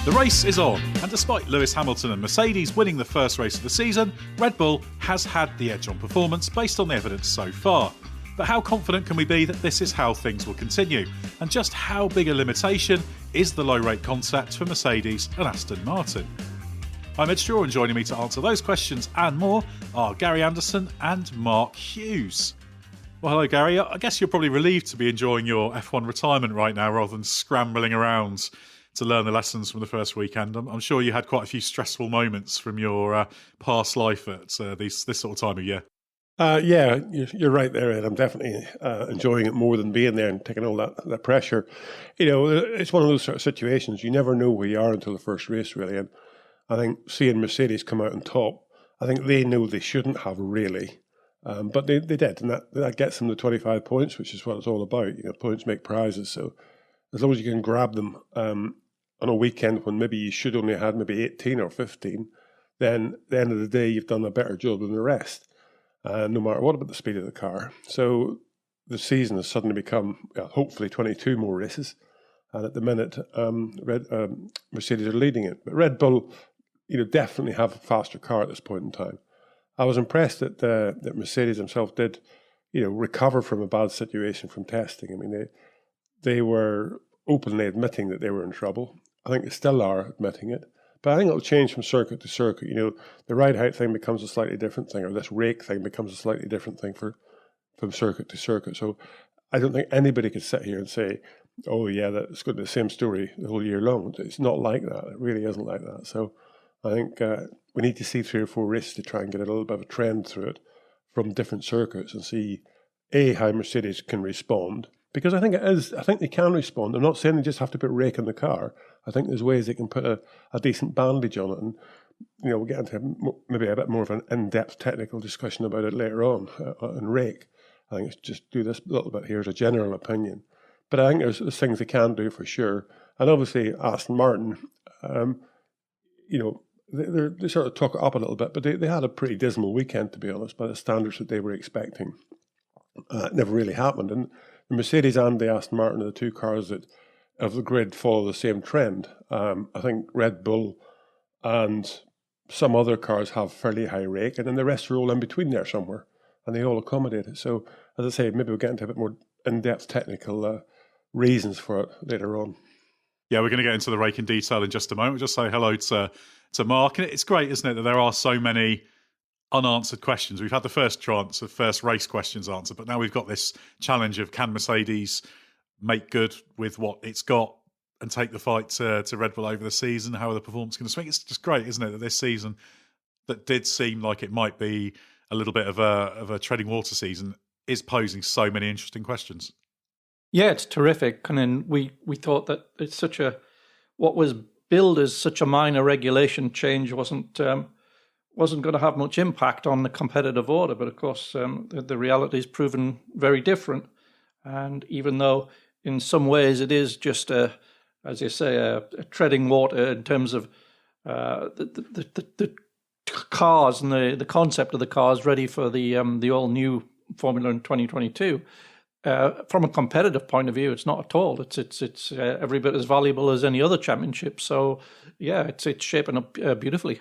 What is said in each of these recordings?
The race is on, and despite Lewis Hamilton and Mercedes winning the first race of the season, Red Bull has had the edge on performance based on the evidence so far. But how confident can we be that this is how things will continue? And just how big a limitation is the low-rake concept for Mercedes and Aston Martin? I'm Edd Straw, and joining me to answer those questions and more are Gary Anderson and Mark Hughes. Well, hello Gary. I guess you're probably relieved to be enjoying your F1 retirement right now rather than scrambling around to learn the lessons from the first weekend. I'm sure you had quite a few stressful moments from your past life at this sort of time of year. Yeah, you're right there, Ed. I'm definitely enjoying it more than being there and taking all that pressure. You know, it's one of those sort of situations. You never know where you are until the first race, really. And I think seeing Mercedes come out on top, I think they know they shouldn't have really. But they did, and that gets them the 25 points, which is what it's all about. You know, points make prizes. So as long as you can grab them on a weekend when maybe you should only have maybe 18 or 15, then at the end of the day, you've done a better job than the rest. No matter what about the speed of the car. So the season has suddenly become, hopefully, 22 more races. And at the minute, Mercedes are leading it. But Red Bull, definitely have a faster car at this point in time. I was impressed that Mercedes themselves did, recover from a bad situation from testing. I mean, they were openly admitting that they were in trouble. I think they still are admitting it. But I think it'll change from circuit to circuit. The ride height thing becomes a slightly different thing, or this rake thing becomes a slightly different thing from circuit to circuit. So I don't think anybody could sit here and say, oh yeah, that's got the same story the whole year long. It's not like that. It really isn't like that. So I think we need to see 3 or 4 races to try and get a little bit of a trend through it from different circuits and see, how Mercedes can respond. Because I think they can respond. I'm not saying they just have to put rake in the car. I think there's ways they can put a decent bandage on it. And, we'll get into maybe a bit more of an in-depth technical discussion about it later on rake. I think it's just do this little bit here as a general opinion. But I think there's things they can do for sure. And obviously Aston Martin, they sort of took it up a little bit, but they had a pretty dismal weekend, to be honest, by the standards that they were expecting. It never really happened. And the Mercedes and the Aston Martin are the 2 cars that of the grid follow the same trend. I think Red Bull and some other cars have fairly high rake, and then the rest are all in between there somewhere, and they all accommodate it. So, as I say, maybe we'll get into a bit more in-depth technical reasons for it later on. Yeah, we're going to get into the rake in detail in just a moment. We'll just say hello to Mark. And it's great, isn't it, that there are so many unanswered questions. We've had the first race questions answered, but now we've got this challenge of can Mercedes make good with what it's got and take the fight to Red Bull over the season? How are the performance going to swing? It's just great, isn't it, that this season that did seem like it might be a little bit of a treading water season is posing so many interesting questions. Yeah, it's terrific. And then we thought that it's what was billed as such a minor regulation change wasn't going to have much impact on the competitive order. But of course, the reality is proven very different. And even though in some ways it is just as you say, a treading water in terms of the cars and the concept of the cars ready for the all new Formula in 2022. From a competitive point of view, it's not at all. It's every bit as valuable as any other championship. So yeah, it's shaping up beautifully.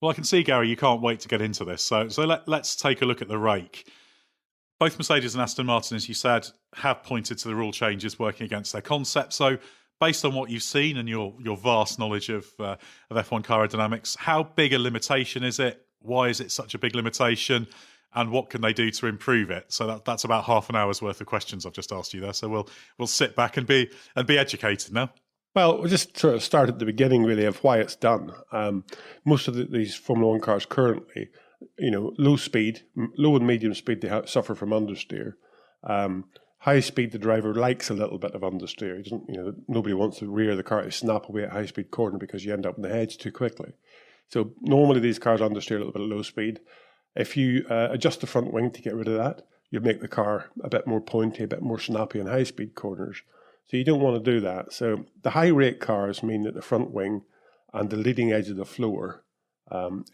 Well, I can see, Gary, you can't wait to get into this. So let's take a look at the rake. Both Mercedes and Aston Martin, as you said, have pointed to the rule changes working against their concept. So based on what you've seen and your vast knowledge of F1 car aerodynamics, how big a limitation is it? Why is it such a big limitation? And what can they do to improve it? So that's about half an hour's worth of questions I've just asked you there. So we'll sit back and be educated now. Well, we'll just sort of start at the beginning, really, of why it's done. Most of these Formula 1 cars currently, low and medium speed, they suffer from understeer. High speed, the driver likes a little bit of understeer. He doesn't, nobody wants to rear the car to snap away at high speed corner because you end up in the hedge too quickly. So normally these cars understeer a little bit at low speed. If you adjust the front wing to get rid of that, you make the car a bit more pointy, a bit more snappy in high speed corners. So you don't want to do that. So the high rate cars mean that the front wing and the leading edge of the floor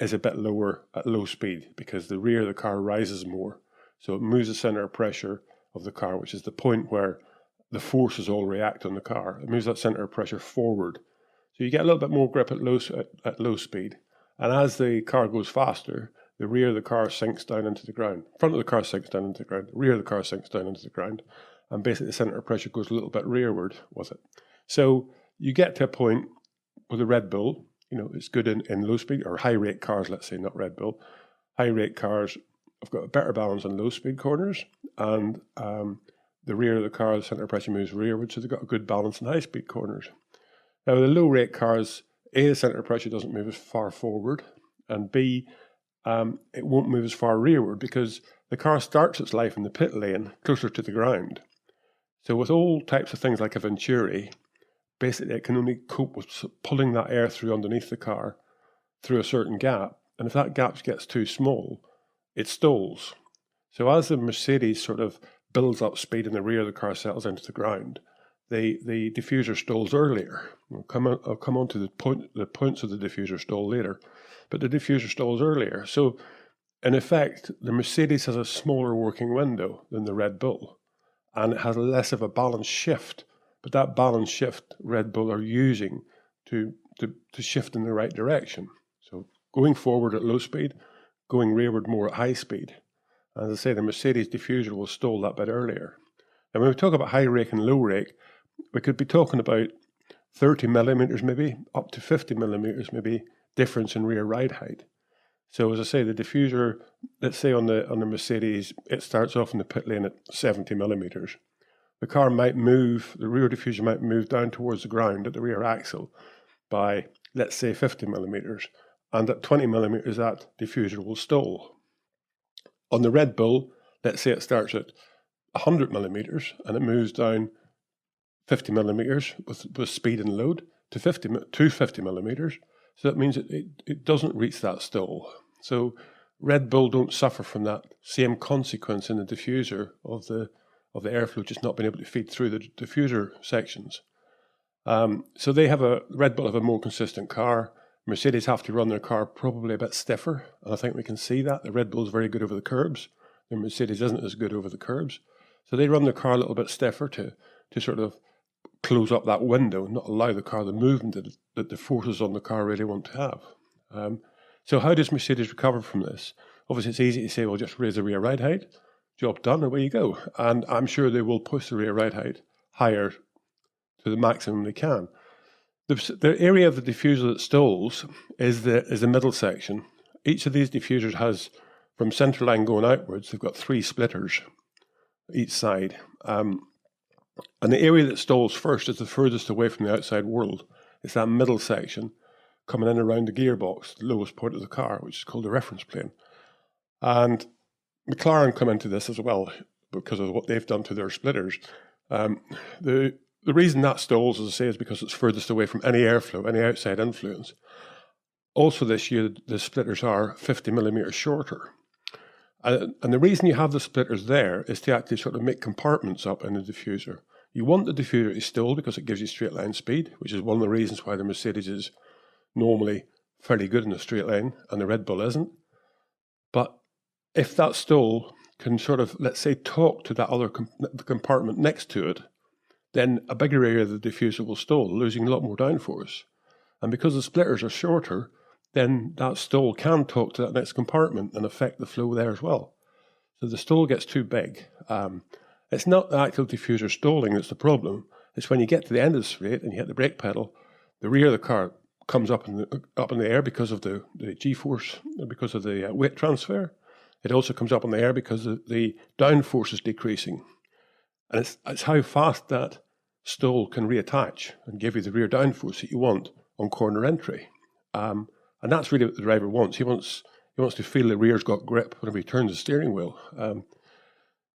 is a bit lower at low speed because the rear of the car rises more. So it moves the center of pressure of the car, which is the point where the forces all react on the car. It moves that center of pressure forward. So you get a little bit more grip at low speed. And as the car goes faster, the rear of the car sinks down into the ground. Front of the car sinks down into the ground. The rear of the car sinks down into the ground. And basically the centre of pressure goes a little bit rearward with it. So you get to a point with a Red Bull, it's good in low speed or high rate cars, let's say, not Red Bull. High rate cars have got a better balance on low speed corners, and the rear of the car, the centre of pressure moves rearward, so they've got a good balance in high speed corners. Now, the low rate cars, A, the centre of pressure doesn't move as far forward, and B, it won't move as far rearward because the car starts its life in the pit lane closer to the ground. So with all types of things like a Venturi, basically it can only cope with pulling that air through underneath the car through a certain gap. And if that gap gets too small, it stalls. So as the Mercedes sort of builds up speed and the rear of the car settles into the ground, the diffuser stalls earlier. I'll come on to the points of the diffuser stall later, but the diffuser stalls earlier. So in effect, the Mercedes has a smaller working window than the Red Bull, and it has less of a balance shift. But that balance shift Red Bull are using to shift in the right direction. So going forward at low speed, going rearward more at high speed. As I say, the Mercedes diffuser will stall that bit earlier. And when we talk about high rake and low rake, we could be talking about 30 millimeters maybe, up to 50 millimeters maybe, difference in rear ride height. So as I say, the diffuser, let's say on the Mercedes, it starts off in the pit lane at 70 millimeters. The car might move, the rear diffuser might move down towards the ground at the rear axle by, let's say, 50 millimeters. And at 20 millimeters, that diffuser will stall. On the Red Bull, let's say it starts at 100 millimeters and it moves down 50 millimeters with speed and load to 50 millimeters. So that means it doesn't reach that stall. So Red Bull don't suffer from that same consequence in the diffuser of the airflow just not being able to feed through the diffuser sections. So Red Bull have a more consistent car. Mercedes have to run their car probably a bit stiffer, and I think we can see that. The Red Bull is very good over the curbs. The Mercedes isn't as good over the curbs. So they run their car a little bit stiffer to sort of close up that window, not allow the car the movement that the forces on the car really want to have. So how does Mercedes recover from this? Obviously, it's easy to say, well, just raise the rear ride height. Job done, away you go. And I'm sure they will push the rear ride height higher to the maximum they can. The area of the diffuser that stalls is the middle section. Each of these diffusers has, from centre line going outwards, they've got 3 splitters each side. And the area that stalls first is the furthest away from the outside world. It's that middle section coming in around the gearbox, the lowest point of the car, which is called the reference plane. And McLaren come into this as well because of what they've done to their splitters. The reason that stalls, as I say, is because it's furthest away from any airflow, any outside influence. Also this year, the splitters are 50 millimeters shorter. And the reason you have the splitters there is to actually sort of make compartments up in the diffuser. You want the diffuser to stall because it gives you straight line speed, which is one of the reasons why the Mercedes is normally fairly good in the straight line and the Red Bull isn't. But if that stall can sort of, let's say, talk to that other compartment next to it, then a bigger area of the diffuser will stall, losing a lot more downforce. And because the splitters are shorter, then that stall can talk to that next compartment and affect the flow there as well. So the stall gets too big. It's not the actual diffuser stalling that's the problem. It's when you get to the end of the straight and you hit the brake pedal, the rear of the car comes up in the air because of the G-force, because of the weight transfer. It also comes up in the air because the downforce is decreasing. And it's how fast that stall can reattach and give you the rear downforce that you want on corner entry. And that's really what the driver wants. He wants to feel the rear's got grip whenever he turns the steering wheel.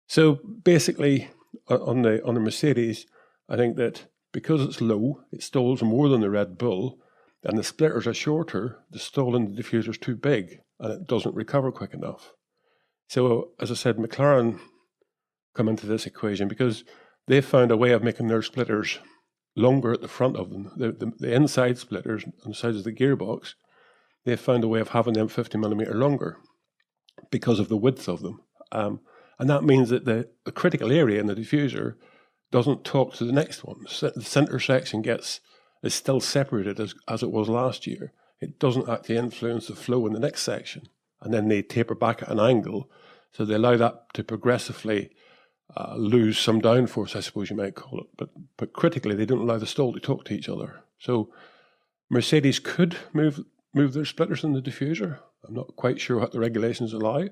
So basically, on the Mercedes, I think that because it's low, it stalls more than the Red Bull, and the splitters are shorter, the stall in the diffuser is too big, and it doesn't recover quick enough. So, as I said, McLaren come into this equation because they've found a way of making their splitters longer at the front of them. The inside splitters on the sides of the gearbox, they've found a way of having them 50 millimeter longer because of the width of them. And that means that the critical area in the diffuser doesn't talk to the next one. The center section gets is still separated as it was last year. It doesn't actually influence the flow in the next section. And then they taper back at an angle, so they allow that to progressively lose some downforce, I suppose you might call it. But critically, they don't allow the stall to talk to each other. So Mercedes could move their splitters in the diffuser. I'm not quite sure what the regulations allow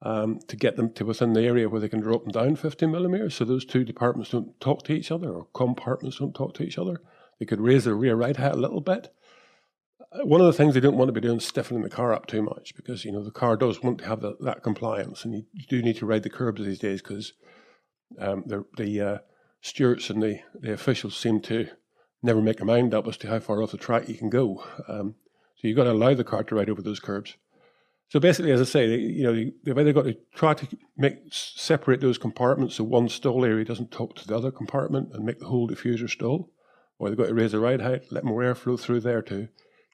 to get them to within the area where they can drop them down 15 millimeters, so those two departments don't talk to each other, or compartments don't talk to each other. They could raise the rear ride height a little bit. One of the things they don't want to be doing is stiffening the car up too much, because the car does want to have that compliance, and you do need to ride the curbs these days, because the stewards and the officials seem to never make a mind up as to how far off the track you can go. So you've got to allow the car to ride over those curbs. So basically, as I say, they've either got to try to separate those compartments so one stall area doesn't talk to the other compartment and make the whole diffuser stall, or they've got to raise the ride height, let more airflow through there to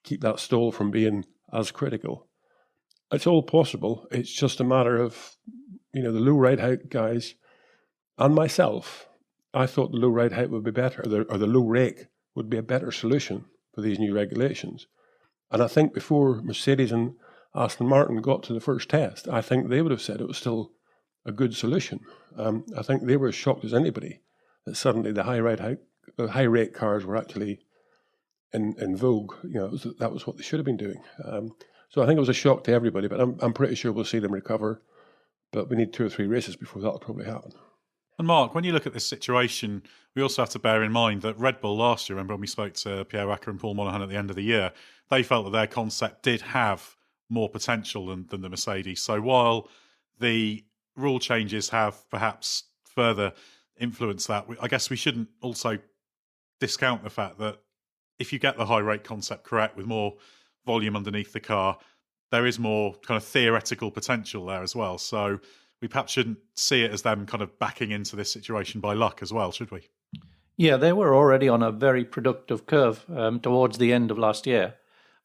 keep that stall from being as critical. It's all possible. It's just a matter of, the low ride height guys and myself. I thought the low ride height would be better, or the low rake would be a better solution for these new regulations. And I think before Mercedes and Aston Martin got to the first test, I think they would have said it was still a good solution. I think they were as shocked as anybody that suddenly the high rake cars were actually in vogue. That was what they should have been doing. So I think it was a shock to everybody, but I'm pretty sure we'll see them recover. But we need 2 or 3 races before that'll probably happen. And Mark, when you look at this situation, we also have to bear in mind that Red Bull last year, remember when we spoke to Pierre Wacker and Paul Monaghan at the end of the year, they felt that their concept did have more potential than the Mercedes. So while the rule changes have perhaps further influenced that, I guess we shouldn't also discount the fact that if you get the high rake concept correct with more volume underneath the car, there is more kind of theoretical potential there as well. So we perhaps shouldn't see it as them kind of backing into this situation by luck as well, should we? Yeah, they were already on a very productive curve towards the end of last year.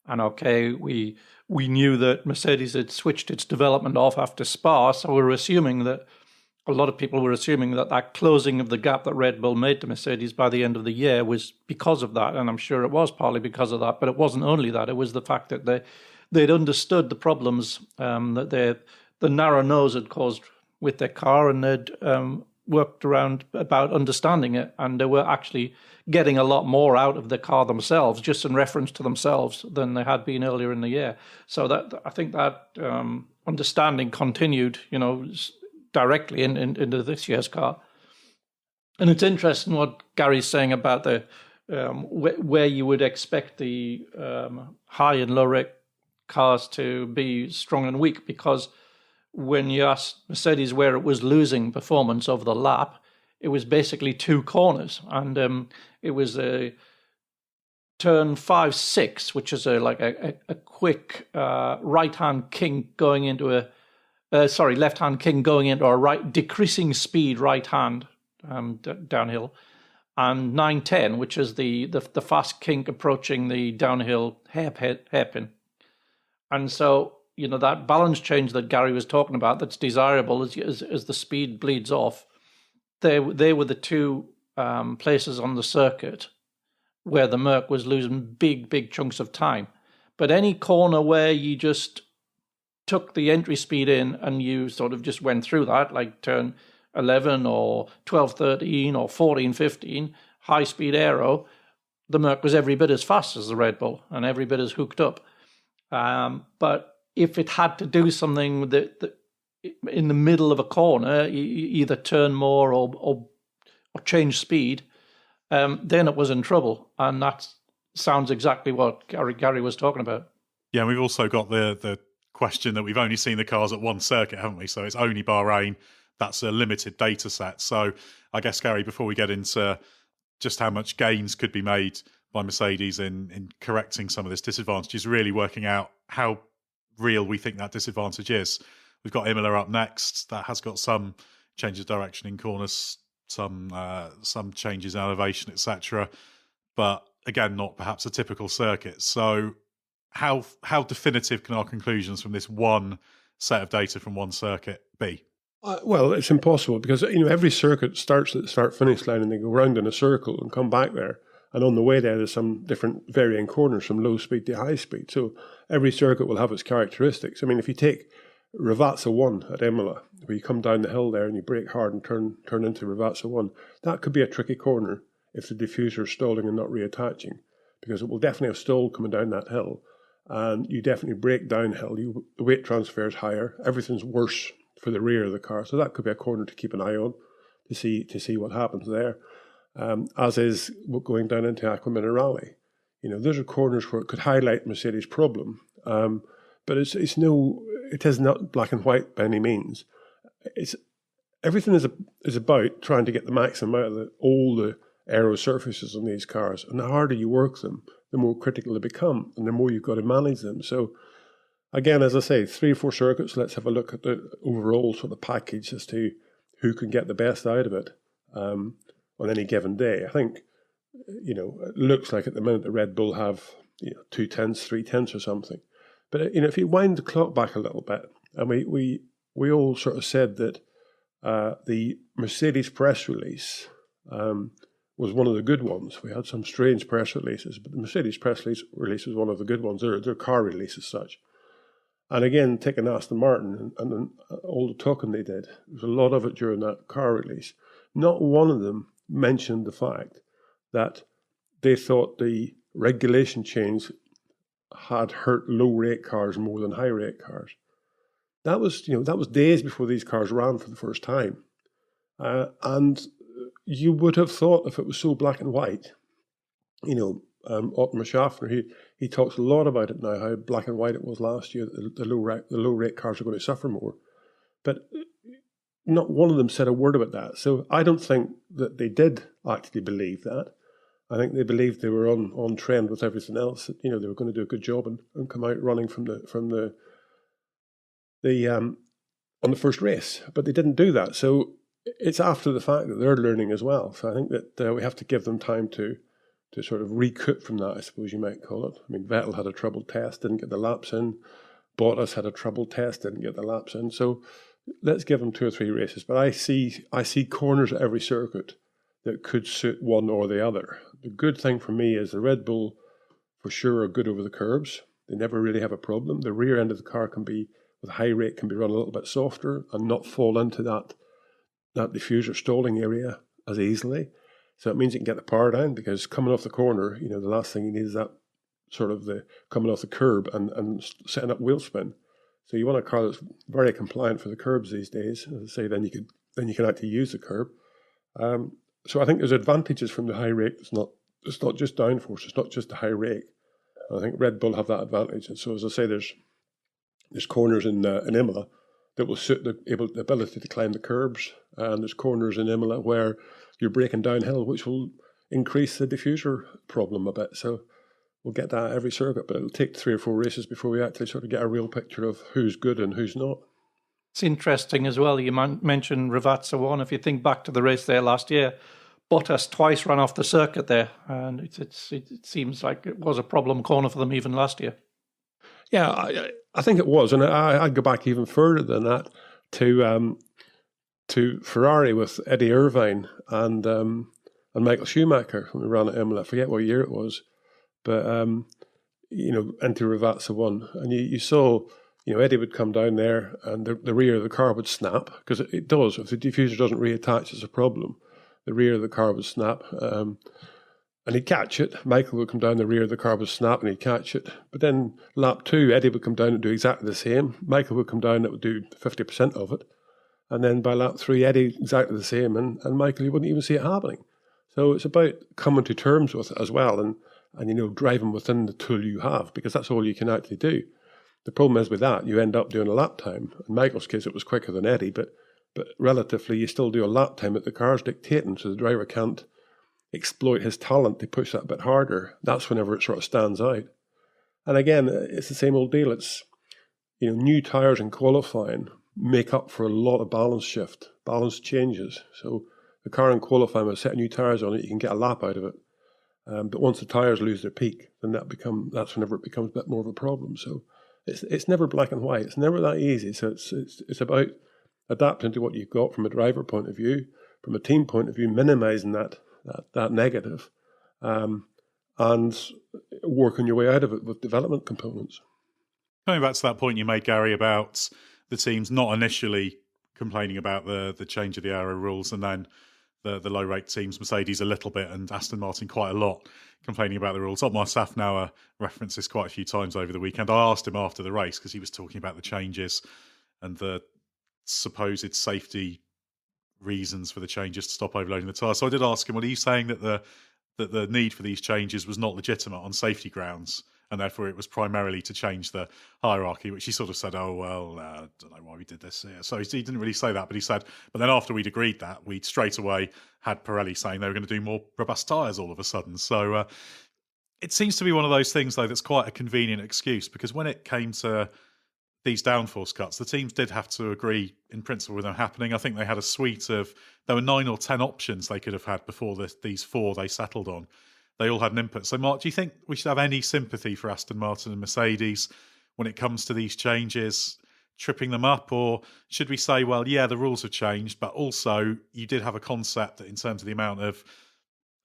And okay, we knew that Mercedes had switched its development off after Spa, so a lot of people were assuming that closing of the gap that Red Bull made to Mercedes by the end of the year was because of that, and I'm sure it was partly because of that, but it wasn't only that. It was the fact that they'd understood the problems that the narrow nose had caused with their car, and they'd worked around about understanding it, and they were actually getting a lot more out of the car themselves, just in reference to themselves, than they had been earlier in the year. So that I think that understanding continued, directly into this year's car. And it's interesting what Gary's saying about the where you would expect the high and low rake cars to be strong and weak, because when you asked Mercedes where it was losing performance over the lap, it was basically 2 corners, and it was a turn 5-6, which is a quick right-hand kink going into left-hand kink going into a right decreasing speed right hand downhill, and 9-10, which is the fast kink approaching the downhill hairpin. And so, that balance change that Gary was talking about, that's desirable as the speed bleeds off, they were the 2 places on the circuit where the Merc was losing big chunks of time. But any corner where you just took the entry speed in and you sort of just went through that, like turn 11 or 12-13 or 14-15, high-speed aero, the Merc was every bit as fast as the Red Bull and every bit as hooked up. But if it had to do something that in the middle of a corner, either turn more or change speed, then it was in trouble. And that sounds exactly what Gary was talking about. Yeah, and we've also got the question that we've only seen the cars at one circuit, haven't we? So it's only Bahrain. That's a limited data set. So I guess, Gary, before we get into just how much gains could be made by Mercedes in correcting some of this disadvantage, is really working out how real we think that disadvantage is. We've got Imola up next. That has got some changes of direction in corners, some changes in elevation, etc. But again, not perhaps a typical circuit. So how definitive can our conclusions from this one set of data from one circuit be? Well, it's impossible, because every circuit starts at the start-finish line and they go round in a circle and come back there. And on the way there's some different varying corners from low speed to high speed. So every circuit will have its characteristics. I mean, if you take Ravazza 1 at Imola, where you come down the hill there and you brake hard and turn into Ravazza 1, that could be a tricky corner if the diffuser is stalling and not reattaching, because it will definitely have stall coming down that hill, and you definitely brake downhill. The weight transfer is higher. Everything's worse for the rear of the car, so that could be a corner to keep an eye on to see what happens there. As is going down into Aqua Minerale. Those are corners where it could highlight Mercedes' problem, but it is not black and white by any means. Everything is about trying to get the maximum out of all the aero surfaces on these cars, and the harder you work them, the more critical they become, and the more you've got to manage them. So, again, as I say, 3 or 4 circuits. Let's have a look at the overall sort of package as to who can get the best out of it. On any given day. I think, it looks like at the minute the Red Bull have 2 tenths, 3 tenths or something. But, if you wind the clock back a little bit, and we all sort of said that the Mercedes press release was one of the good ones. We had some strange press releases, but the Mercedes press release was one of the good ones. Their car release as such. And again, taking Aston Martin and all the talking they did, there was a lot of it during that car release. Not one of them mentioned the fact that they thought the regulation change had hurt low-rake cars more than high-rake cars. That was days before these cars ran for the first time, and you would have thought if it was so black and white, Otmar Schaffner, he talks a lot about it now, how black and white it was last year. The low-rake cars are going to suffer more, but not one of them said a word about that. So I don't think that they did actually believe that. I think they believed they were on trend with everything else. That, they were going to do a good job and come out running from the on the first race. But they didn't do that. So it's after the fact that they're learning as well. So I think that we have to give them time to sort of recoup from that, I suppose you might call it. I mean, Vettel had a troubled test, didn't get the laps in. Bottas had a troubled test, didn't get the laps in. So let's give them 2 or 3 races. But I see corners at every circuit that could suit one or the other. The good thing for me is the Red Bull, for sure, are good over the curbs. They never really have a problem. The rear end of the car with high rate, can be run a little bit softer and not fall into that diffuser stalling area as easily. So it means you can get the power down, because coming off the corner, the last thing you need is that sort of the coming off the curb and setting up wheel spin. So you want a car that's very compliant for the curbs these days. As I say, then you can actually use the curb. So I think there's advantages from the high rake. It's not just downforce. It's not just the high rake. I think Red Bull have that advantage. And so, as I say, there's corners in Imola that will suit the ability to climb the curbs, and there's corners in Imola where you're braking downhill, which will increase the diffuser problem a bit. So we'll get that every circuit, but it'll take 3 or 4 races before we actually sort of get a real picture of who's good and who's not. It's interesting as well. You mentioned Ravazza 1. If you think back to the race there last year, Bottas twice ran off the circuit there, and it seems like it was a problem corner for them even last year. Yeah, I think it was, and I'd go back even further than that to Ferrari with Eddie Irvine and Michael Schumacher when we ran at Imola. I forget what year it was, but into Ravazza 1, and you saw. Eddie would come down there and the rear of the car would snap, because it does. If the diffuser doesn't reattach, it's a problem. The rear of the car would snap and he'd catch it. Michael would come down, the rear of the car would snap and he'd catch it. But then lap 2, Eddie would come down and do exactly the same. Michael would come down, that would do 50% of it. And then by lap 3, Eddie exactly the same, and Michael, you wouldn't even see it happening. So it's about coming to terms with it as well, and driving within the tool you have, because that's all you can actually do. The problem is with that, you end up doing a lap time. In Michael's case, it was quicker than Eddie, but relatively, you still do a lap time that the car's dictating, so the driver can't exploit his talent to push that a bit harder. That's whenever it sort of stands out. And again, it's the same old deal. It's, new tyres in qualifying make up for a lot of balance changes. So the car in qualifying, with set new tyres on it, you can get a lap out of it. But once the tyres lose their peak, then that's whenever it becomes a bit more of a problem. So it's never black and white. It's never that easy. So it's about adapting to what you've got from a driver point of view, from a team point of view, minimising that negative, and working your way out of it with development components. Coming back to that point you made, Gary, about the teams not initially complaining about the change of the aero rules, and then the low-rake teams, Mercedes a little bit and Aston Martin quite a lot, complaining about the rules. Otmar Safnauer referenced this quite a few times over the weekend. I asked him after the race because he was talking about the changes and the supposed safety reasons for the changes to stop overloading the tyre. So I did ask him, well, are you saying that the need for these changes was not legitimate on safety grounds, and therefore it was primarily to change the hierarchy, which he sort of said, oh, well, I don't know why we did this here. So he didn't really say that, but he said, but then after we'd agreed that, we straight away had Pirelli saying they were going to do more robust tyres all of a sudden. So it seems to be one of those things, though, that's quite a convenient excuse, because when it came to these downforce cuts, the teams did have to agree in principle with them happening. I think they had a suite of, there were 9 or 10 options they could have had before these 4 they settled on. They all had an input. So, Mark, do you think we should have any sympathy for Aston Martin and Mercedes when it comes to these changes, tripping them up? Or should we say, well, yeah, the rules have changed, but also you did have a concept that in terms of the amount of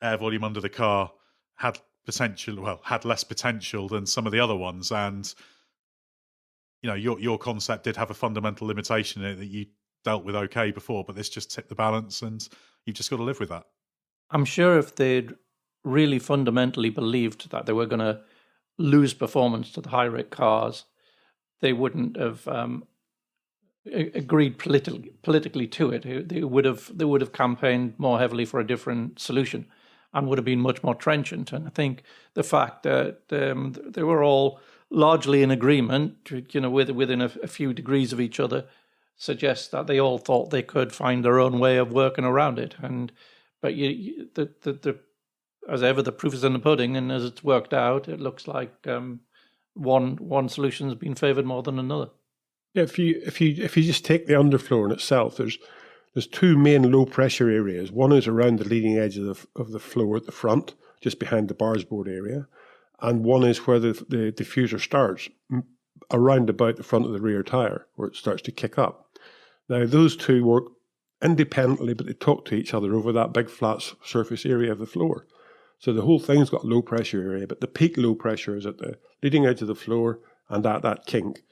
air volume under the car had less potential than some of the other ones. And, you know, your concept did have a fundamental limitation in it that you dealt with okay before, but this just tipped the balance and you've just got to live with that. I'm sure if they'd really fundamentally believed that they were going to lose performance to the high-rake cars, they wouldn't have agreed politically to it. They would have campaigned more heavily for a different solution and would have been much more trenchant. And I think the fact that they were all largely in agreement, you know, within a few degrees of each other, suggests that they all thought they could find their own way of working around it. But as ever, the proof is in the pudding, and as it's worked out, it looks like one solution has been favoured more than another. Yeah, if you just take the underfloor in itself, there's 2 main low pressure areas. One is around the leading edge of the floor at the front, just behind the bars board area, and one is where the diffuser starts, around about the front of the rear tyre, where it starts to kick up. Now, those 2 work independently, but they talk to each other over that big flat surface area of the floor. So the whole thing's got low pressure area, but the peak low pressure is at the leading edge of the floor and at that kink.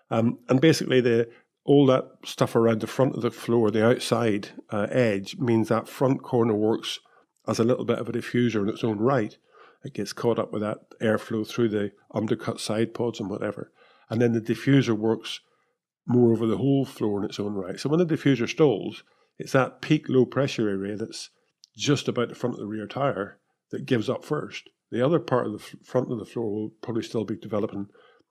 And basically all that stuff around the front of the floor, the outside edge, means that front corner works as a little bit of a diffuser in its own right. It gets caught up with that airflow through the undercut side pods and whatever. And then the diffuser works more over the whole floor in its own right. So when the diffuser stalls, it's that peak low pressure area that's just about the front of the rear tyre that gives up first. The other part of the front of the floor will probably still be developing,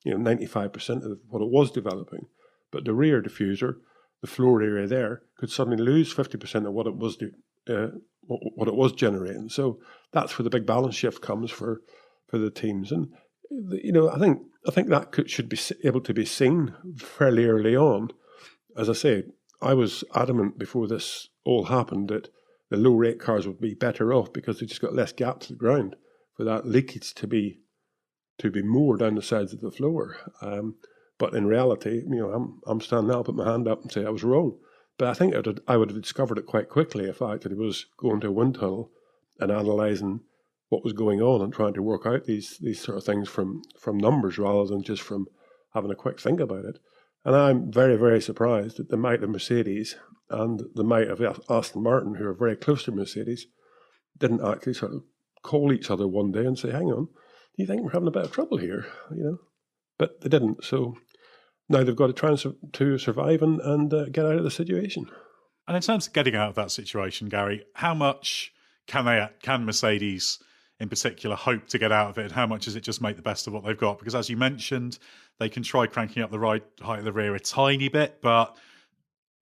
95% of what it was developing. But the rear diffuser, the floor area there, could suddenly lose 50% of what it was generating. So that's where the big balance shift comes for the teams. And I think that should be able to be seen fairly early on. As I say, I was adamant before this all happened that the low-rake cars would be better off because they just got less gap to the ground for that leakage to be more down the sides of the floor. But in reality, I'm standing up, put my hand up and say I was wrong. But I think I would have discovered it quite quickly if I actually was going to a wind tunnel and analysing what was going on and trying to work out these sort of things from numbers rather than just from having a quick think about it. And I'm very, very surprised at the might of Mercedes and the might of Aston Martin, who are very close to Mercedes, didn't actually sort of call each other one day and say, hang on, do you think we're having a bit of trouble here? But they didn't. So now they've got to try to survive and get out of the situation. And in terms of getting out of that situation, Gary, how much can Mercedes in particular hope to get out of it, and how much is it just make the best of what they've got? Because as you mentioned, they can try cranking up the height of the rear a tiny bit, but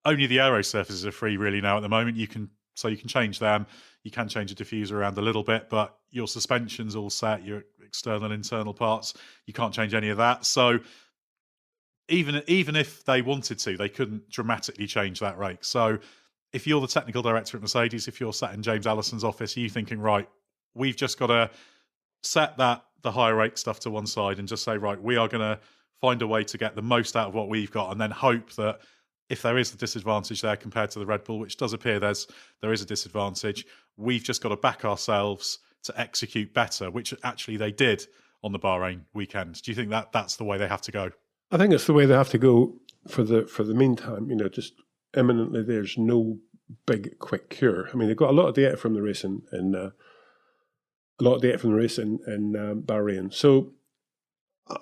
only the aero surfaces are free really now at the moment. You can change them, you can change the diffuser around a little bit, but your suspension's all set, your external and internal parts, you can't change any of that. So even if they wanted to, they couldn't dramatically change that rake. So if you're the technical director at Mercedes, if you're sat in James Allison's office, are you thinking, right, we've just got to set the higher rake stuff to one side and just say, right, we are going to find a way to get the most out of what we've got, and then hope that if there is a disadvantage there compared to the Red Bull, which does appear there is a disadvantage, we've just got to back ourselves, to execute better, which actually they did on the Bahrain weekend. Do you think that that's the way they have to go? I think it's the way they have to go for the meantime. Just imminently, there's no big quick cure. I mean, they've got a lot of data from the race in Bahrain. So,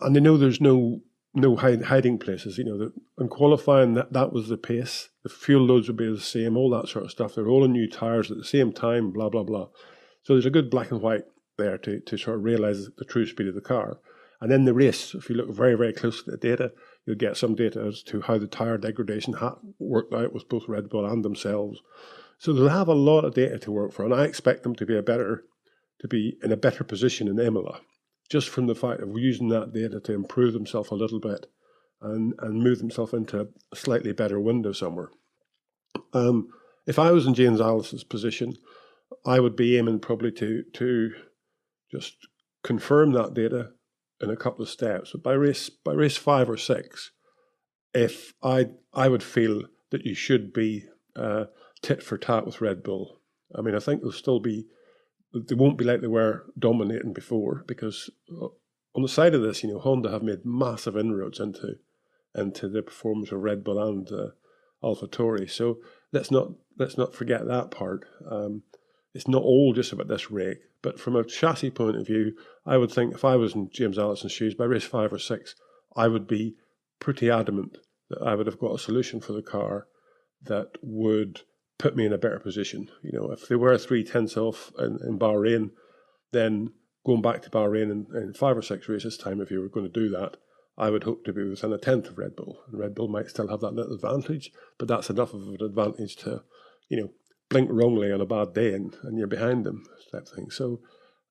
and they know there's no hiding places. In qualifying, that was the pace. The fuel loads would be the same, all that sort of stuff. They're rolling new tyres at the same time, blah, blah, blah. So there's a good black and white there to sort of realise the true speed of the car. And then the race, if you look very, very closely at the data, you'll get some data as to how the tyre degradation worked out with both Red Bull and themselves. So they'll have a lot of data to work for, and I expect them to be in a better position in Imola, just from the fact of using that data to improve themselves a little bit and move themselves into a slightly better window somewhere. If I was in James Allison's position, I would be aiming probably to just confirm that data in a couple of steps. But by race 5 or 6, if I would feel that you should be tit for tat with Red Bull. I mean, I think they won't be like they were dominating before, because on the side of this, Honda have made massive inroads into the performance of Red Bull and AlphaTauri. So let's not forget that part. It's not all just about this rake, but from a chassis point of view, I would think if I was in James Allison's shoes, by race 5 or 6, I would be pretty adamant that I would have got a solution for the car that would put me in a better position. If they were 3/10 off in Bahrain, then going back to Bahrain in 5 or 6 races time, if you were going to do that, I would hope to be within a tenth of Red Bull. And Red Bull might still have that little advantage, but that's enough of an advantage to, blink wrongly on a bad day and you're behind them, type thing. So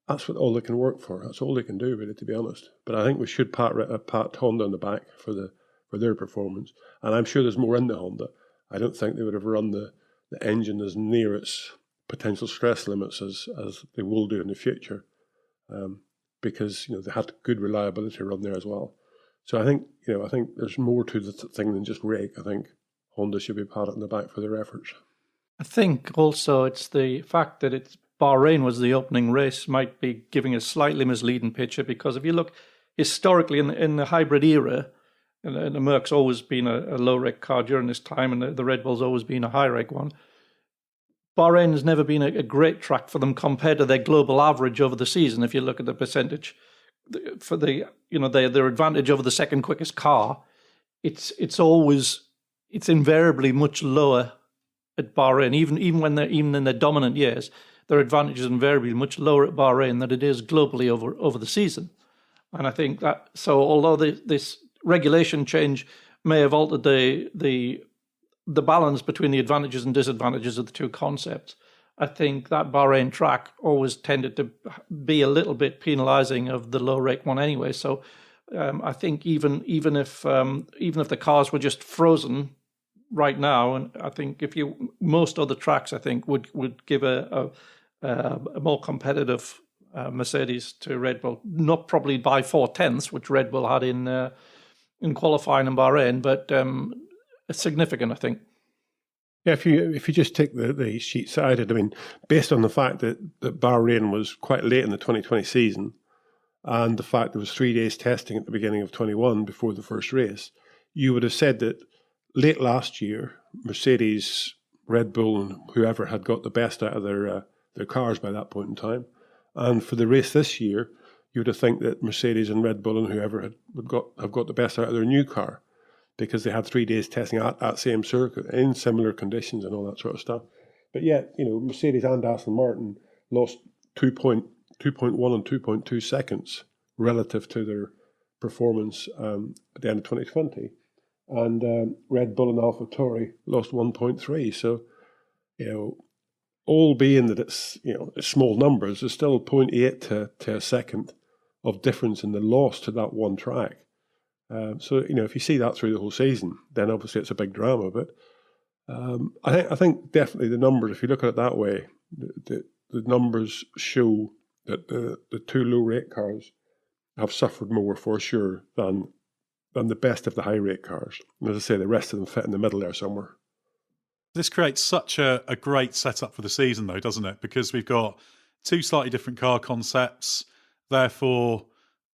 that's all they can work for. That's all they can do, really, to be honest. But I think we should pat Honda on the back for their performance. And I'm sure there's more in the Honda. I don't think they would have run the engine as near its potential stress limits as they will do in the future, because they had good reliability run there as well. So I think there's more to the thing than just rake. I think Honda should be patted on the back for their efforts. I think also it's the fact that Bahrain was the opening race might be giving a slightly misleading picture, because if you look historically in the hybrid era, and the Merc's always been a low-rake car during this time, and the Red Bull's always been a high-rake one. Bahrain has never been a great track for them compared to their global average over the season. If you look at the percentage for their advantage over the second quickest car, it's invariably much lower at Bahrain. Even in their dominant years, their advantage is invariably much lower at Bahrain than it is globally over the season. And I think that, so although this regulation change may have altered the balance between the advantages and disadvantages of the two concepts, I think that Bahrain track always tended to be a little bit penalising of the low rake one anyway. So I think even if the cars were just frozen right now, and I think most other tracks I think would give a more competitive Mercedes to Red Bull, not probably by 4/10, which Red Bull had in qualifying in Bahrain, but it's significant, I think. Yeah, if you just take the sheet sided, I mean, based on the fact that Bahrain was quite late in the 2020 season, and the fact there was 3 days testing at the beginning of 21 before the first race, you would have said that late last year, Mercedes, Red Bull, and whoever had got the best out of their cars by that point in time. And for the race this year, you would have think that Mercedes and Red Bull and whoever have got the best out of their new car, because they had 3 days testing at that same circuit in similar conditions and all that sort of stuff. But yet, Mercedes and Aston Martin lost 2.1 and 2.2 seconds relative to their performance at the end of 2020. And Red Bull and AlphaTauri lost 1.3. So, all being that it's small numbers, there's still 0.8 to a second of difference in the loss to that one track. So if you see that through the whole season, then obviously it's a big drama. But I think definitely the numbers, if you look at it that way, the numbers show that the two low rate cars have suffered more for sure than the best of the high rate cars. And as I say, the rest of them fit in the middle there somewhere. This creates such a great setup for the season, though, doesn't it? Because we've got two slightly different car concepts. Therefore,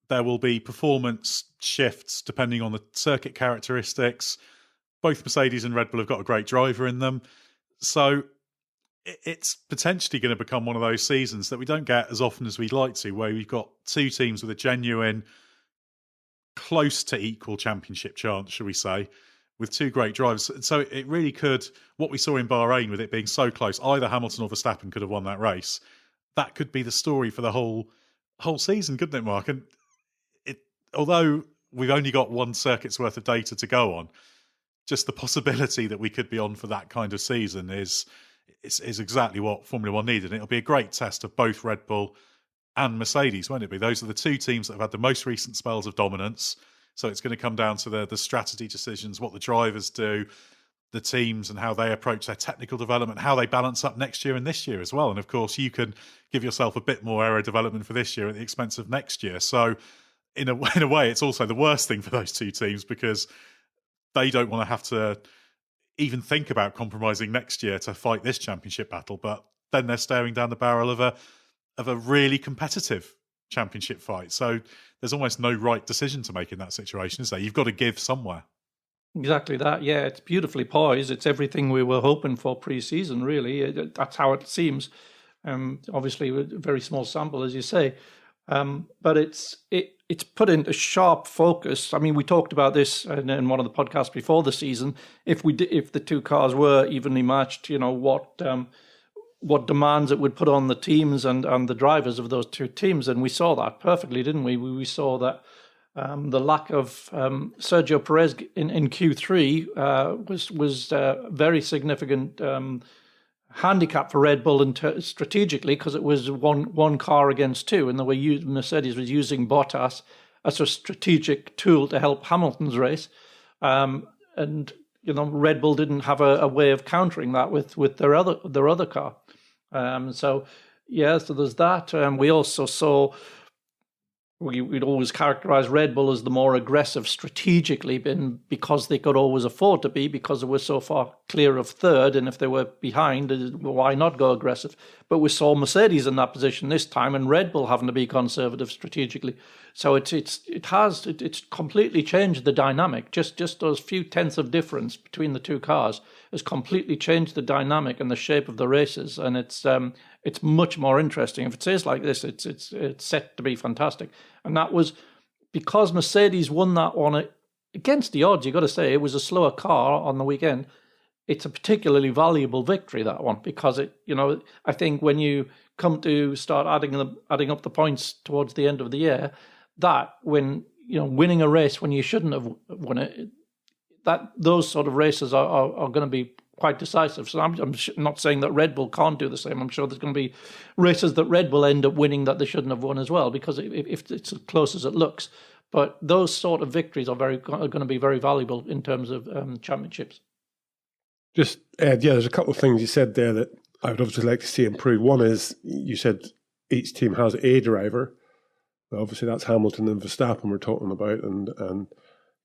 there will be performance shifts depending on the circuit characteristics. Both Mercedes and Red Bull have got a great driver in them. So it's potentially going to become one of those seasons that we don't get as often as we'd like to, where we've got two teams with a genuine, close to equal championship chance, shall we say, with two great drivers. So it really could, what we saw in Bahrain with it being so close, either Hamilton or Verstappen could have won that race. That could be the story for the whole season, couldn't it, Mark? And although we've only got one circuit's worth of data to go on, just the possibility that we could be on for that kind of season is exactly what Formula One needed. And it'll be a great test of both Red Bull and Mercedes, won't it be? Those are the two teams that have had the most recent spells of dominance. So it's going to come down to the strategy decisions, what the drivers do, the teams and how they approach their technical development, how they balance up next year and this year as well. And of course, you can give yourself a bit more aero development for this year at the expense of next year. So in a way, it's also the worst thing for those two teams because they don't want to have to even think about compromising next year to fight this championship battle. But then they're staring down the barrel of a really competitive championship fight. So there's almost no right decision to make in that situation, is there? You've got to give somewhere. Exactly that. Yeah, it's beautifully poised. It's everything we were hoping for pre-season, really. That's how it seems. Obviously, a very small sample, as you say. But it's put into sharp focus. I mean, we talked about this in one of the podcasts before the season. If the two cars were evenly matched, what demands it would put on the teams and the drivers of those two teams, and we saw that perfectly, didn't we? We saw that the lack of Sergio Perez in Q3 was a very significant handicap for Red Bull strategically, because it was one car against two, and the way Mercedes was using Bottas as a strategic tool to help Hamilton's race, and Red Bull didn't have a way of countering that with their other car. So there's that. We also saw. We'd always characterize Red Bull as the more aggressive strategically, because they could always afford to be, because they were so far clear of third, and if they were behind, why not go aggressive? But we saw Mercedes in that position this time, and Red Bull having to be conservative strategically. So it's completely changed the dynamic. Just those few tenths of difference between the two cars has completely changed the dynamic and the shape of the races, and it's much more interesting. If it stays like this, it's set to be fantastic. And that was because Mercedes won that one against the odds. You got to say, it was a slower car on the weekend. It's a particularly valuable victory, that one, because I think when you come to start adding up the points towards the end of the year, that when winning a race when you shouldn't have won it, that those sort of races are going to be quite decisive. So I'm not saying that Red Bull can't do the same. I'm sure there's going to be races that Red Bull end up winning that they shouldn't have won as well, because if it's as close as it looks. But those sort of victories are going to be very valuable in terms of championships. Just, Ed, there's a couple of things you said there that I would obviously like to see improve. One is, you said each team has a driver. Well, obviously, that's Hamilton and Verstappen we're talking about, and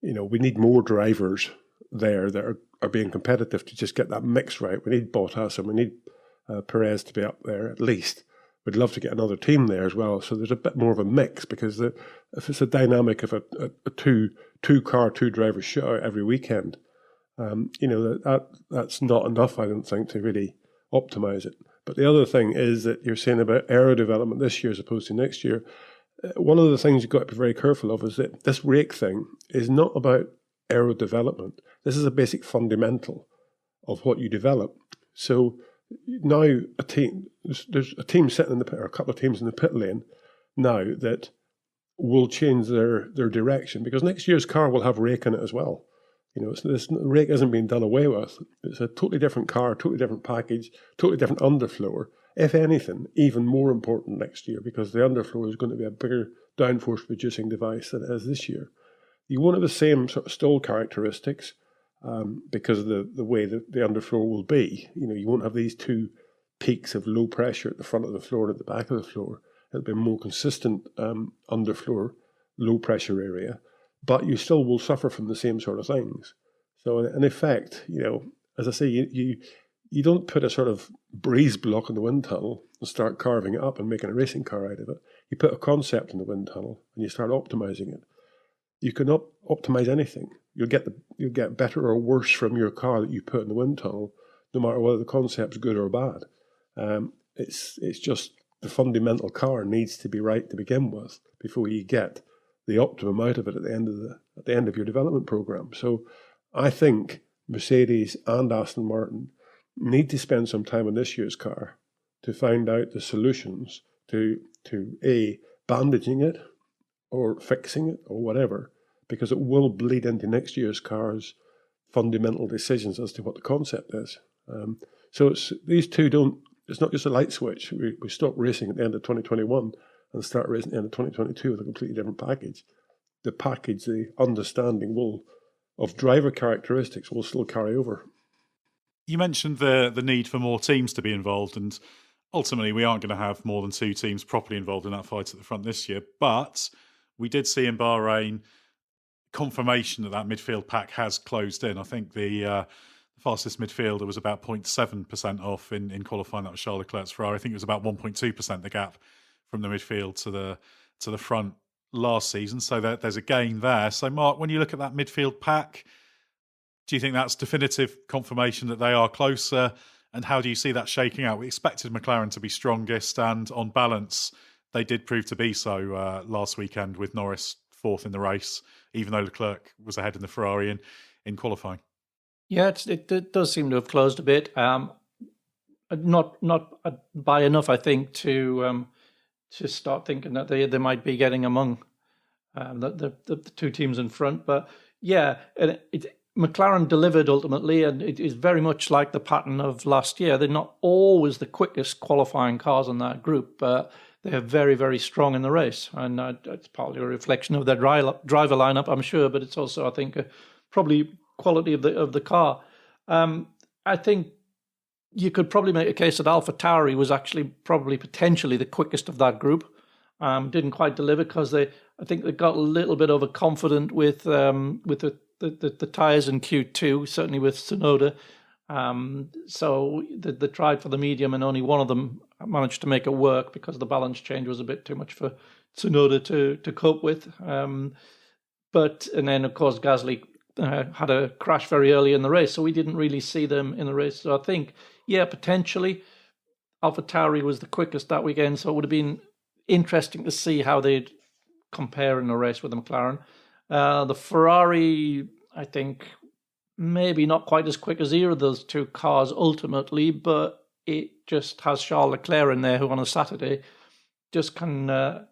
we need more drivers there that are being competitive to just get that mix right. We need Bottas and we need Perez to be up there at least. We'd love to get another team there as well, so there's a bit more of a mix, because if it's a dynamic of a two-car, two-driver show every weekend, that's not enough, I don't think, to really optimise it. But the other thing is that you're saying about aero development this year as opposed to next year. One of the things you've got to be very careful of is that this rake thing is not about aero development. This is a basic fundamental of what you develop. So now there's a team sitting in the pit, or a couple of teams in the pit lane now, that will change their direction, because next year's car will have rake in it as well. This rake isn't being done away with. It's a totally different car, totally different package, totally different underfloor. If anything, even more important next year, because the underfloor is going to be a bigger downforce reducing device than it is this year. You won't have the same sort of stall characteristics because of the way that the underfloor will be. You won't have these two peaks of low pressure at the front of the floor and at the back of the floor. It'll be a more consistent underfloor, low pressure area, but you still will suffer from the same sort of things. So in effect, as I say, you don't put a sort of breeze block in the wind tunnel and start carving it up and making a racing car out of it. You put a concept in the wind tunnel and you start optimizing it. You can optimize anything. You'll get better or worse from your car that you put in the wind tunnel, no matter whether the concept's good or bad. It's just the fundamental car needs to be right to begin with before you get the optimum out of it at the end of your development program. So I think Mercedes and Aston Martin need to spend some time on this year's car to find out the solutions to A, bandaging it or fixing it or whatever, because it will bleed into next year's car's fundamental decisions as to what the concept is. So these two it's not just a light switch. We stop racing at the end of 2021 and start racing at the end of 2022 with a completely different package. The understanding of driver characteristics will still carry over. You mentioned the need for more teams to be involved, and ultimately we aren't going to have more than 2 teams properly involved in that fight at the front this year. But we did see in Bahrain confirmation that midfield pack has closed in. I think the fastest midfielder was about 0.7% off in qualifying. That was Charles Leclerc's Ferrari. I think it was about 1.2% the gap from the midfield to the front last season. So there's a gain there. So Mark, when you look at that midfield pack, do you think that's definitive confirmation that they are closer? And how do you see that shaking out? We expected McLaren to be strongest, and on balance, they did prove to be so last weekend with Norris 4th in the race, even though Leclerc was ahead in the Ferrari in qualifying. Yeah, it does seem to have closed a bit. Not by enough, I think, to start thinking that they might be getting among the 2 teams in front. But yeah, McLaren delivered ultimately, and it is very much like the pattern of last year. They're not always the quickest qualifying cars in that group, but they're very, very strong in the race. And it's partly a reflection of their driver lineup, I'm sure, but it's also, I think, probably quality of the car. I think you could probably make a case that AlphaTauri was actually probably potentially the quickest of that group. Didn't quite deliver because I think they got a little bit overconfident with the tyres in Q2, certainly with Tsunoda. So they tried for the medium, and only one of them managed to make it work because the balance change was a bit too much for Tsunoda to cope with. And then of course Gasly had a crash very early in the race, so we didn't really see them in the race. So I think, yeah, potentially AlphaTauri was the quickest that weekend, so it would have been interesting to see how they'd compare in the race with the McLaren. The Ferrari, I think, maybe not quite as quick as either of those 2 cars ultimately, but it just has Charles Leclerc in there, who on a Saturday just can...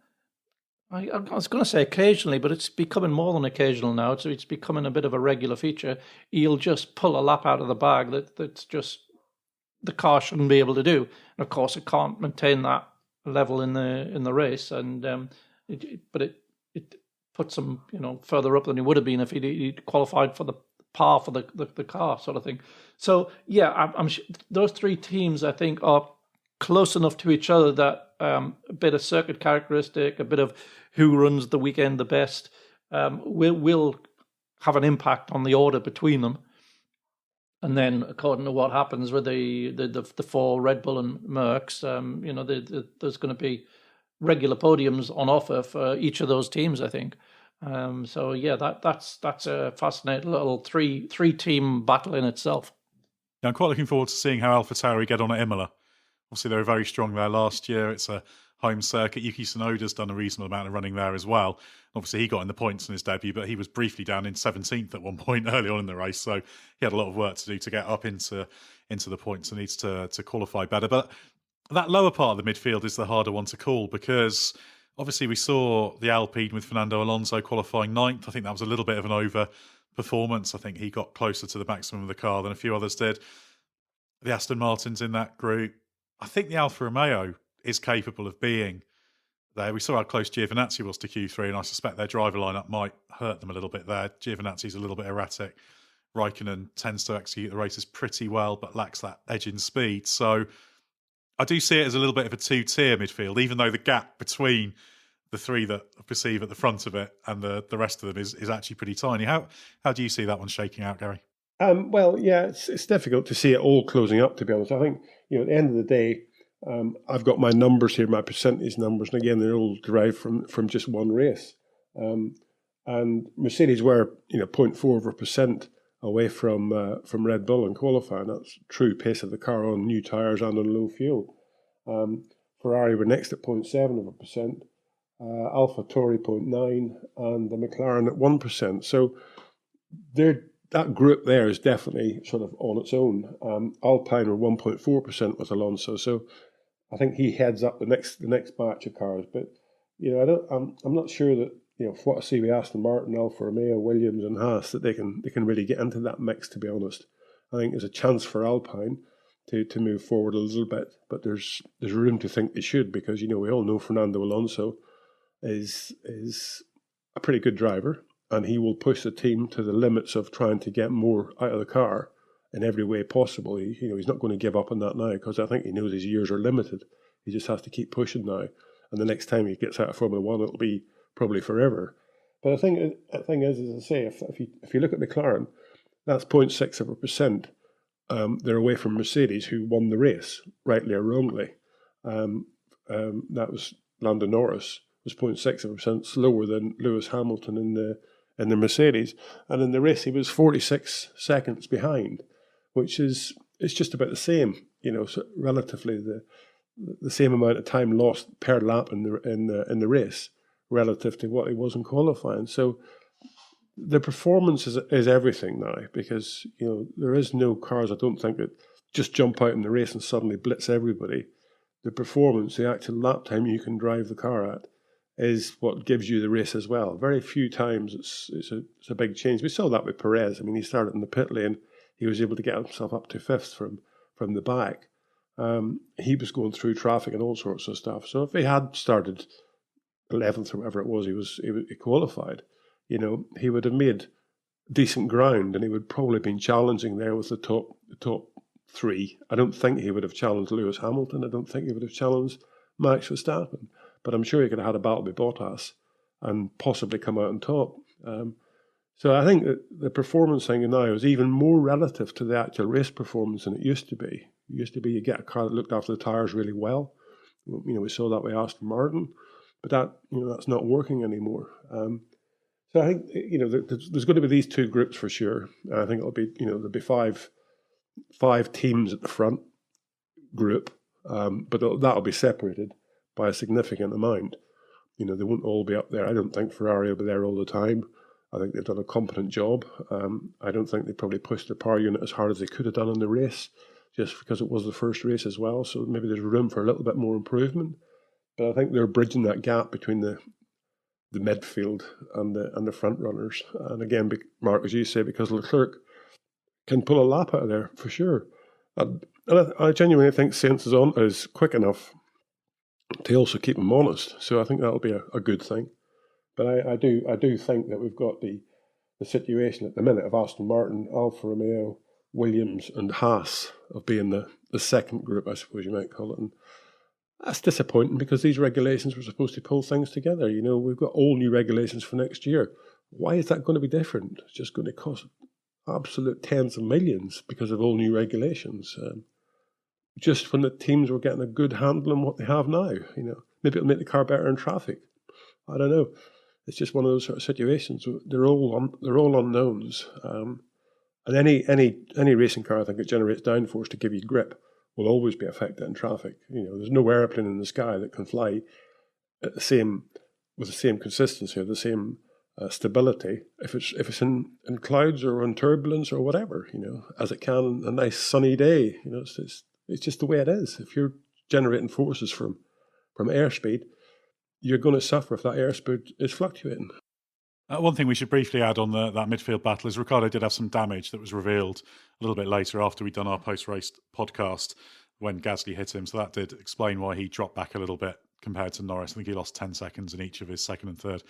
I was going to say occasionally, but it's becoming more than occasional now. So it's becoming a bit of a regular feature. He'll just pull a lap out of the bag that's just the car shouldn't be able to do. And of course, it can't maintain that level in the race. And it puts him further up than he would have been if he'd qualified for the par for the car sort of thing. So yeah, I'm sure those 3 teams I think are close enough to each other that a bit of circuit characteristic, a bit of who runs the weekend the best, will have an impact on the order between them. And then, according to what happens with the 4 Red Bull and Mercs, there's going to be regular podiums on offer for each of those teams, I think. So yeah, that's a fascinating little three team battle in itself. Yeah, I'm quite looking forward to seeing how AlphaTauri get on at Imola. Obviously, they were very strong there last year. It's a home circuit. Yuki Tsunoda's done a reasonable amount of running there as well. Obviously, he got in the points in his debut, but he was briefly down in 17th at one point early on in the race. So he had a lot of work to do to get up into the points and needs to qualify better. But that lower part of the midfield is the harder one to call because obviously we saw the Alpine with Fernando Alonso qualifying 9th. I think that was a little bit of an over performance. I think he got closer to the maximum of the car than a few others did. The Aston Martins in that group. I think the Alfa Romeo is capable of being there. We saw how close Giovinazzi was to Q3, and I suspect their driver lineup might hurt them a little bit there. Giovinazzi's a little bit erratic. Raikkonen tends to execute the races pretty well, but lacks that edge in speed. So I do see it as a little bit of a 2-tier midfield, even though the gap between the 3 that I perceive at the front of it and the rest of them is actually pretty tiny. How do you see that one shaking out, Gary? Well, yeah, it's difficult to see it all closing up, to be honest. I think, at the end of the day, I've got my numbers here, my percentage numbers, and again, they're all derived from just one race. And Mercedes were, 0.4% away from Red Bull in qualifying. That's true pace of the car on new tyres and on low fuel. Ferrari were next at 0.7%, Alpha Tauri 0.9%, and the McLaren at 1%. So that group there is definitely sort of on its own. Alpine were 1.4% with Alonso, so I think he heads up the next batch of cars. But I'm not sure that for what I see with Aston Martin, Alfa Romeo, Williams, and Haas, that they can really get into that mix. To be honest, I think there's a chance for Alpine to move forward a little bit, but there's room to think they should, because we all know Fernando Alonso is a pretty good driver, and he will push the team to the limits of trying to get more out of the car in every way possible. He's not going to give up on that now, because I think he knows his years are limited. He just has to keep pushing now, and the next time he gets out of Formula One, it'll be probably forever. But the thing is, as I say, if you look at McLaren, that's 0.6%. They're away from Mercedes, who won the race, rightly or wrongly. That was Lando Norris, was 0.6% slower than Lewis Hamilton in the Mercedes, and in the race he was 46 seconds behind, which is just about the same. So relatively the same amount of time lost per lap in the race relative to what he was in qualifying. So the performance is everything now, because there is no cars, I don't think, that just jump out in the race and suddenly blitz everybody. The performance, the actual lap time you can drive the car at, is what gives you the race as well. Very few times it's a big change. We saw that with Perez. I mean, he started in the pit lane, he was able to get himself up to fifth from the back. He was going through traffic and all sorts of stuff. So if he had started 11th or whatever it was, he qualified, he would have made decent ground, and he would probably have been challenging there with the top three. I don't think he would have challenged Lewis Hamilton. I don't think he would have challenged Max Verstappen. But I'm sure he could have had a battle with Bottas and possibly come out on top. So I think that the performance thing now is even more relative to the actual race performance than it used to be. It used to be you get a car that looked after the tyres really well. We saw that with Aston Martin, but that's not working anymore. So I think there's going to be these two groups for sure. I think it'll be there'll be five teams at the front group, but that'll be separated by a significant amount. They won't all be up there. I don't think Ferrari will be there all the time. I think they've done a competent job. I don't think they probably pushed their power unit as hard as they could have done in the race, just because it was the first race as well. So maybe there's room for a little bit more improvement. But I think they're bridging that gap between the midfield and the front runners. And again, Mark, as you say, because Leclerc can pull a lap out of there for sure. And I genuinely think Sainz is quick enough to also keep him honest. So I think that'll be a good thing. But I do think that we've got the situation at the minute of Aston Martin, Alfa Romeo, Williams, and Haas of being the second group, I suppose you might call it. And that's disappointing, because these regulations were supposed to pull things together. We've got all new regulations for next year. Why is that going to be different? It's just going to cost absolute tens of millions because of all new regulations. Just when the teams were getting a good handle on what they have now, maybe it'll make the car better in traffic. I don't know. It's just one of those sort of situations. They're all unknowns. And any racing car, I think, that generates downforce to give you grip will always be affected in traffic. There's no airplane in the sky that can fly with the same consistency or the same stability if it's in clouds or in turbulence or whatever, as it can on a nice sunny day. It's just the way it is. If you're generating forces from airspeed, you're going to suffer if that airspeed is fluctuating. One thing we should briefly add on that midfield battle is Ricciardo did have some damage that was revealed a little bit later after we'd done our post-race podcast when Gasly hit him. So that did explain why he dropped back a little bit compared to Norris. I think he lost 10 seconds in each of his second and third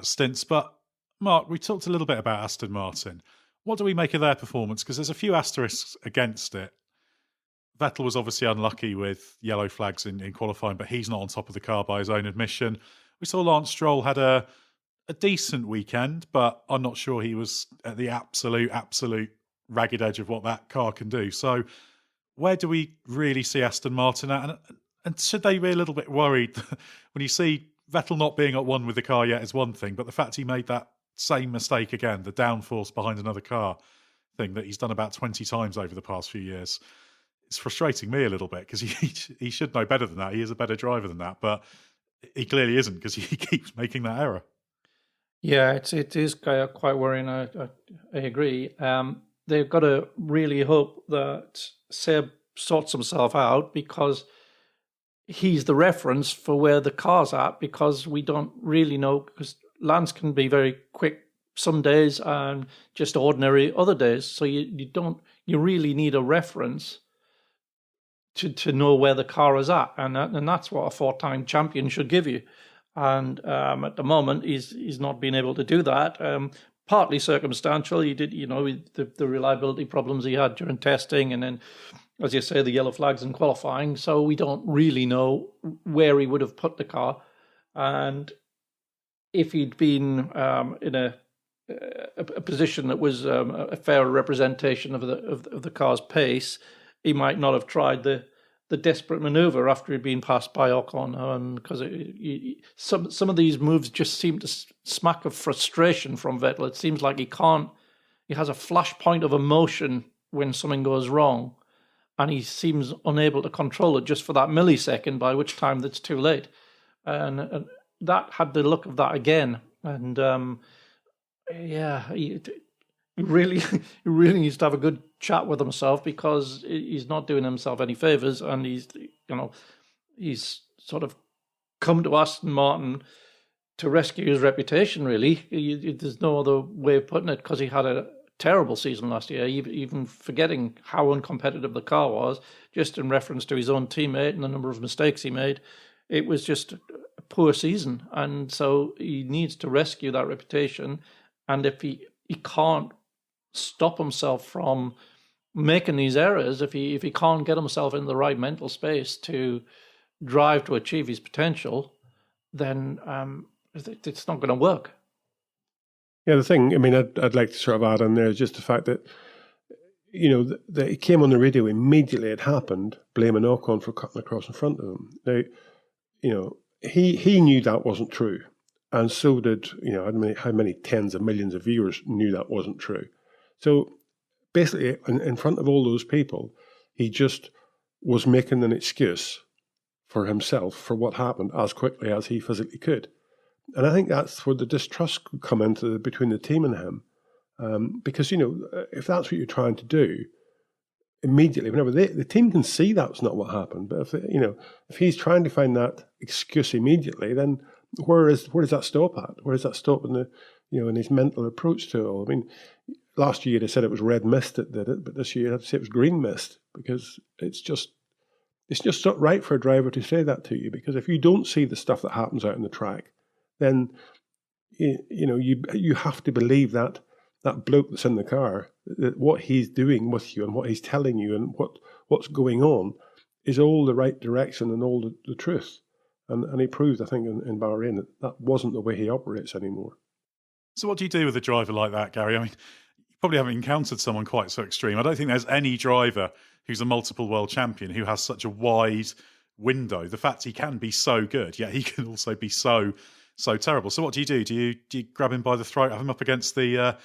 stints. But Mark, we talked a little bit about Aston Martin. What do we make of their performance? Because there's a few asterisks against it. Vettel was obviously unlucky with yellow flags in qualifying, but he's not on top of the car by his own admission. We saw Lance Stroll had a decent weekend, but I'm not sure he was at the absolute ragged edge of what that car can do. So where do we really see Aston Martin at? And should they be a little bit worried when you see Vettel not being at one with the car yet is one thing, but the fact he made that same mistake again, the downforce behind another car thing that he's done about 20 times over the past few years, it's frustrating me a little bit because he should know better than that. He is a better driver than that, but he clearly isn't because he keeps making that error. Yeah, it is quite worrying. I agree. They've got to really hope that Seb sorts himself out, because he's the reference for where the car's at, because we don't really know, because Lance can be very quick some days and just ordinary other days. So you really need a reference to know where the car is at, and that's what a 4-time champion should give you. And at the moment, he's not been able to do that. Partly circumstantial. He did, the reliability problems he had during testing, and then, as you say, the yellow flags in qualifying. So we don't really know where he would have put the car. And if he'd been in a position that was a fair representation of the car's pace, he might not have tried the desperate maneuver after he'd been passed by Ocon, because some of these moves just seem to smack of frustration from Vettel. It seems like he has a flashpoint of emotion when something goes wrong, and he seems unable to control it just for that millisecond, by which time it's too late. And that had the look of that again. And he really needs to have a good chat with himself, because he's not doing himself any favors, and he's sort of come to Aston Martin to rescue his reputation, really. There's no other way of putting it, because he had a terrible season last year, even forgetting how uncompetitive the car was, just in reference to his own teammate and the number of mistakes he made. It was just a poor season, and so he needs to rescue that reputation. And if he can't stop himself from making these errors, if he can't get himself in the right mental space to drive to achieve his potential, then it's not going to work. Yeah, the thing, I'd like to sort of add in there is just the fact that, that he came on the radio immediately it happened, blaming Ocon for cutting across in front of him. Now, he knew that wasn't true. And so did, how many tens of millions of viewers knew that wasn't true. So basically, in front of all those people, he just was making an excuse for himself for what happened as quickly as he physically could. And I think that's where the distrust could come into between the team and him. Because, if that's what you're trying to do, immediately, whenever the team can see that's not what happened. But if he's trying to find that excuse immediately, then where does that stop at? Where does that stop in in his mental approach to it all? Last year they said it was red mist that did it, but this year I'd say it was green mist, because it's just not right for a driver to say that to you. Because if you don't see the stuff that happens out on the track, then you have to believe that bloke that's in the car, that what he's doing with you and what he's telling you and what's going on is all the right direction and all the truth. And he proved, I think, in Bahrain that wasn't the way he operates anymore. So what do you do with a driver like that, Gary? You probably haven't encountered someone quite so extreme. I don't think there's any driver who's a multiple world champion who has such a wide window. The fact he can be so good, yet he can also be so terrible. So what do you do? Do you grab him by the throat, have him up against the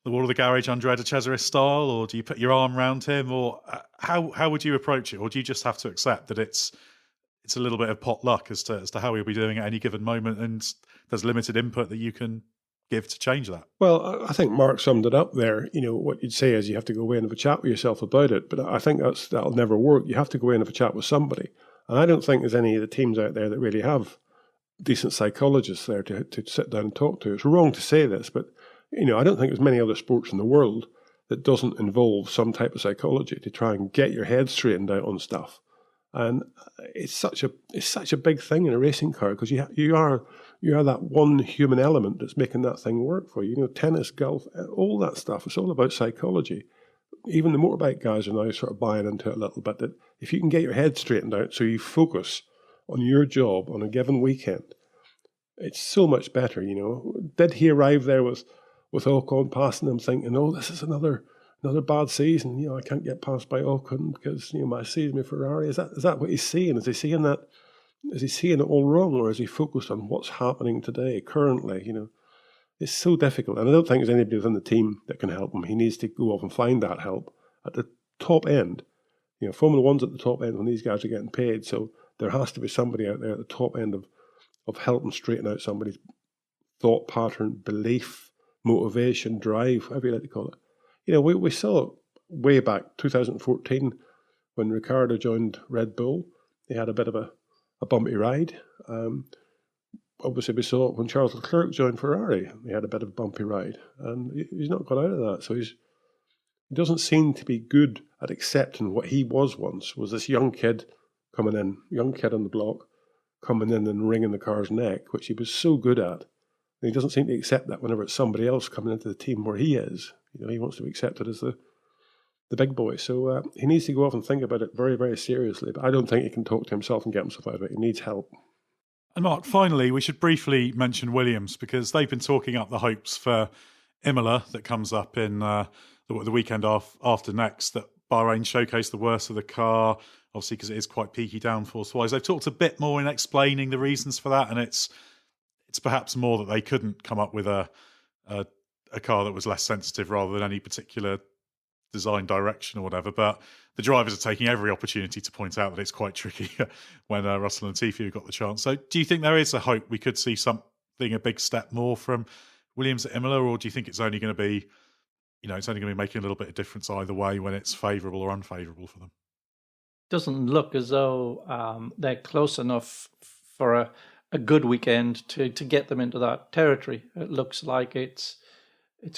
wall of the garage under Edd Straw style, or do you put your arm around him, or how would you approach it? Or do you just have to accept that it's a little bit of pot luck as to how he'll be doing at any given moment, and there's limited input that you can give to change that? Well, I think Mark summed it up there. What you'd say is you have to go away and have a chat with yourself about it, but I think that'll never work. You have to go away and have a chat with somebody. And I don't think there's any of the teams out there that really have decent psychologists there to sit down and talk to. It's wrong to say this, but I don't think there's many other sports in the world that doesn't involve some type of psychology to try and get your head straightened out on stuff. And it's such a big thing in a racing car, because you are that one human element that's making that thing work for you. Tennis, golf, all that stuff. It's all about psychology. Even the motorbike guys are now sort of buying into it a little bit, that if you can get your head straightened out so you focus on your job on a given weekend, it's so much better. Did he arrive there with Ocon passing him thinking, oh, this is another another bad season. I can't get past by Ocon because Mercedes, my Ferrari. Is that what he's seeing? Is he seeing that? Is he seeing it all wrong, or is he focused on what's happening today, currently? It's so difficult, and I don't think there's anybody within the team that can help him. He needs to go off and find that help at the top end. Formula One's at the top end when these guys are getting paid, so there has to be somebody out there at the top end of helping straighten out somebody's thought pattern, belief, motivation, drive, whatever you like to call it. We saw it way back 2014 when Ricciardo joined Red Bull. They had a bit of a bumpy ride. Obviously, we saw it when Charles Leclerc joined Ferrari. They had a bit of a bumpy ride, and he's not got out of that. So he doesn't seem to be good at accepting what he was once, was this young kid coming in, young kid on the block, coming in and wringing the car's neck, which he was so good at. And he doesn't seem to accept that whenever it's somebody else coming into the team where he is. He wants to be accepted as the big boy. So he needs to go off and think about it very, very seriously. But I don't think he can talk to himself and get himself out of it. He needs help. And Mark, finally, we should briefly mention Williams, because they've been talking up the hopes for Imola that comes up in the weekend after next, that Bahrain showcased the worst of the car, obviously because it is quite peaky downforce-wise. They've talked a bit more in explaining the reasons for that, and it's perhaps more that they couldn't come up with a car that was less sensitive rather than any particular design direction or whatever. But the drivers are taking every opportunity to point out that it's quite tricky when Russell and Latifi got the chance. So do you think there is a hope we could see a big step more from Williams at Imola, or do you think it's only going to be, it's only going to be making a little bit of difference either way when it's favourable or unfavourable for them? Doesn't look as though they're close enough for a good weekend to get them into that territory. It looks like it's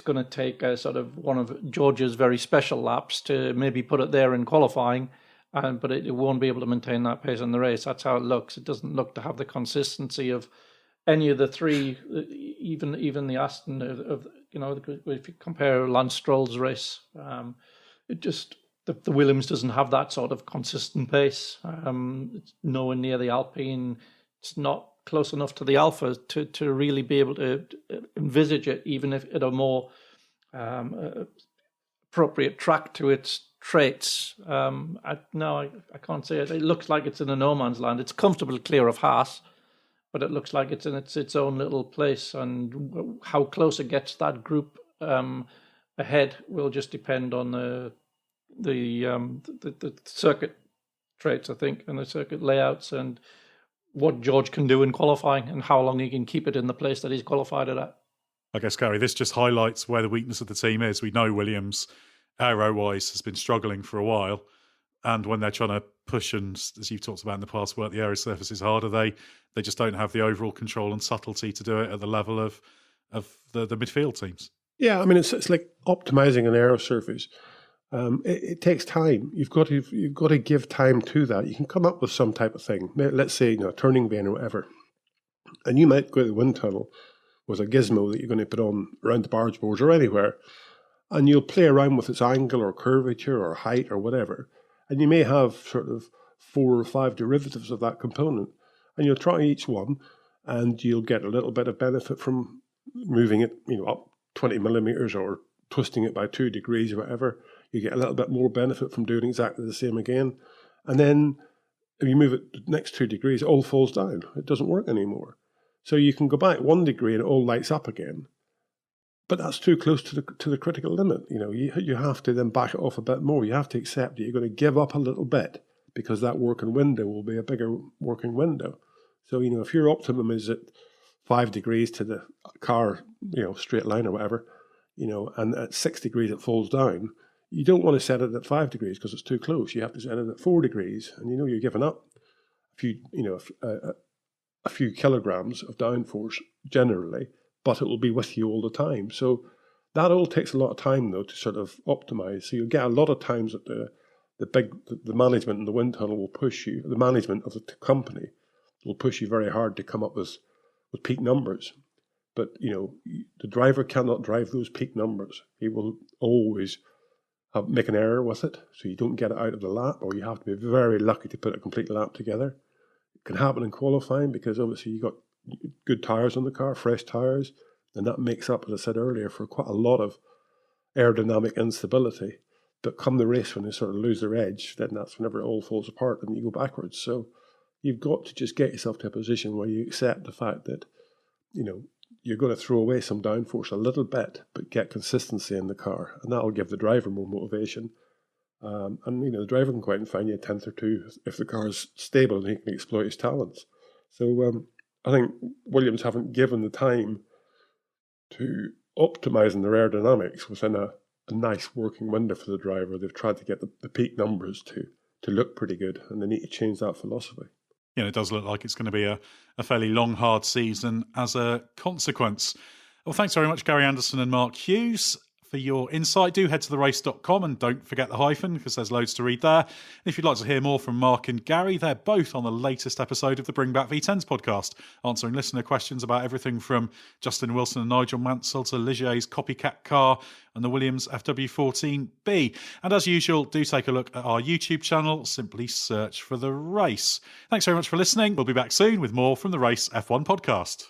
going to take a sort of one of Georgia's very special laps to maybe put it there in qualifying, but it won't be able to maintain that pace in the race. That's how it looks. It doesn't look to have the consistency of any of the three, even the Aston if you compare Lance Stroll's race, it just the Williams doesn't have that sort of consistent pace. It's nowhere near the Alpine. It's not close enough to the Alpha to really be able to envisage it, even if at a more appropriate track to its traits. I can't say it. It looks like it's in a no man's land. It's comfortably clear of Haas, but it looks like it's in its own little place, and how close it gets that group ahead will just depend on the circuit traits, I think, and the circuit layouts, and what George can do in qualifying and how long he can keep it in the place that he's qualified it at. I guess, Gary, this just highlights where the weakness of the team is. We know Williams, aero-wise, has been struggling for a while, and when they're trying to push and, as you've talked about in the past, work the aero surfaces harder, they just don't have the overall control and subtlety to do it at the level of the midfield teams. Yeah, I mean, it's like optimizing an aero surface. It takes time. You've got to give time to that. You can come up with some type of thing. Let's say a turning vane or whatever, and you might go to the wind tunnel with a gizmo that you're going to put on around the barge boards or anywhere, and you'll play around with its angle or curvature or height or whatever, and you may have sort of 4 or 5 derivatives of that component, and you'll try each one, and you'll get a little bit of benefit from moving it, up 20 millimeters or twisting it by 2 degrees or whatever. You get a little bit more benefit from doing exactly the same again. And then if you move it the next 2 degrees, it all falls down. It doesn't work anymore. So you can go back 1 degree and it all lights up again. But that's too close to the critical limit. You have to then back it off a bit more. You have to accept that you're going to give up a little bit because that working window will be a bigger working window. So, if your optimum is at 5 degrees to the car, straight line or whatever, and at 6 degrees it falls down, you don't want to set it at 5 degrees because it's too close. You have to set it at 4 degrees, and you're giving up a few kilograms of downforce generally, but it will be with you all the time. So that all takes a lot of time though to sort of optimize. So you'll get a lot of times that the management in the wind tunnel will push you. The management of the company will push you very hard to come up with peak numbers. But the driver cannot drive those peak numbers. He will always make an error with it, so you don't get it out of the lap, or you have to be very lucky to put a complete lap together. It can happen in qualifying because obviously you got good tyres on the car, fresh tyres, and that makes up, as I said earlier, for quite a lot of aerodynamic instability. But come the race, when they sort of lose their edge, then that's whenever it all falls apart and you go backwards. So you've got to just get yourself to a position where you accept the fact that, you're going to throw away some downforce a little bit, but get consistency in the car. And that'll give the driver more motivation. And the driver can go out and find you a 10th or two if the car is stable and he can exploit his talents. So I think Williams haven't given the time to optimising their aerodynamics within a nice working window for the driver. They've tried to get the peak numbers to look pretty good, and they need to change that philosophy. It does look like it's going to be a fairly long, hard season as a consequence. Well, thanks very much, Gary Anderson and Mark Hughes, for your insight. Do head to therace.com and don't forget the hyphen, because there's loads to read there. And if you'd like to hear more from Mark and Gary, they're both on the latest episode of the Bring Back V10s podcast, answering listener questions about everything from Justin Wilson and Nigel Mansell to Ligier's copycat car and the Williams FW14B. And as usual, do take a look at our YouTube channel. Simply search for The Race. Thanks very much for listening. We'll be back soon with more from the Race F1 podcast.